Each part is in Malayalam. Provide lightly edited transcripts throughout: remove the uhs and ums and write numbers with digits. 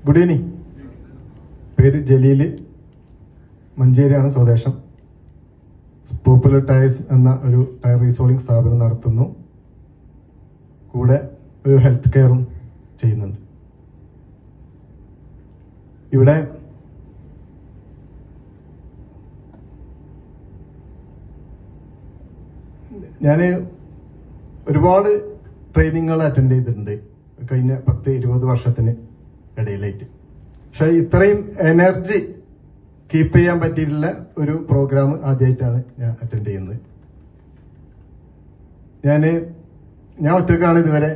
Good evening. പേര് ജലീല്, മഞ്ചേരിയാണ് സ്വദേശം. പോപ്പുലർ ടയർസ് എന്ന ഒരു ടയർ റീസോളിംഗ് സ്ഥാപനം നടത്തുന്നു. കൂടെ ഒരു ഹെൽത്ത് കെയറും ചെയ്യുന്നുണ്ട്. ഇവിടെ ഞാൻ ഒരുപാട് ട്രെയിനിങ്ങുകൾ അറ്റൻഡ് ചെയ്തിട്ടുണ്ട് കഴിഞ്ഞ 10-20 വർഷത്തിന് ഇടയിലായിട്ട്. പക്ഷെ ഇത്രയും എനർജി കീപ്പ് ചെയ്യാൻ പറ്റിയിട്ടുള്ള ഒരു പ്രോഗ്രാം ആദ്യമായിട്ടാണ് ഞാൻ അറ്റൻഡ് ചെയ്യുന്നത്. ഞാൻ ഒറ്റക്കാണ് ഇതുവരെ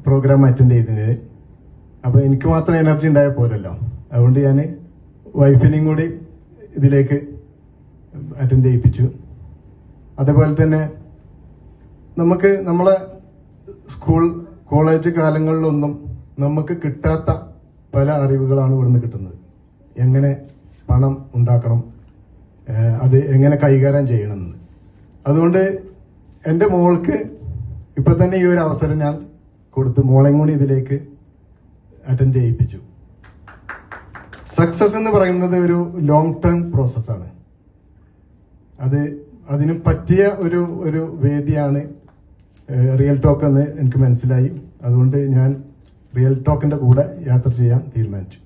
പ്രോഗ്രാം അറ്റൻഡ് ചെയ്തിരുന്നത്. അപ്പോൾ എനിക്ക് മാത്രം എനർജി ഉണ്ടായാൽ പോരല്ലോ. അതുകൊണ്ട് ഞാൻ വൈഫിനെയും കൂടി ഇതിലേക്ക് അറ്റൻഡ് ചെയ്യിപ്പിച്ചു. അതേപോലെ തന്നെ നമുക്ക് നമ്മളെ സ്കൂൾ കോളേജ് കാലങ്ങളിലൊന്നും നമുക്ക് കിട്ടാത്ത പല അറിവുകളാണ് ഇവിടുന്ന് കിട്ടുന്നത്. എങ്ങനെ പണം ഉണ്ടാക്കണം, അത് എങ്ങനെ കൈകാര്യം ചെയ്യണമെന്ന്. അതുകൊണ്ട് എൻ്റെ മോൾക്ക് ഇപ്പം തന്നെ ഈ ഒരു അവസരം ഞാൻ കൊടുത്ത് മോളെയും കൂടി ഇതിലേക്ക് അറ്റൻഡ് ചെയ്യിപ്പിച്ചു. സക്സസ് എന്ന് പറയുന്നത് ഒരു ലോങ് ടേം പ്രോസസ്സാണ്. അതിന് പറ്റിയ ഒരു വേദിയാണ് റിയൽ ടോക്ക് എന്ന് എനിക്ക് മനസ്സിലായി. അതുകൊണ്ട് ഞാൻ റിയൽ ടോക്കിന്റെ കൂടെ യാത്ര ചെയ്യാൻ തീരുമാനിച്ചു.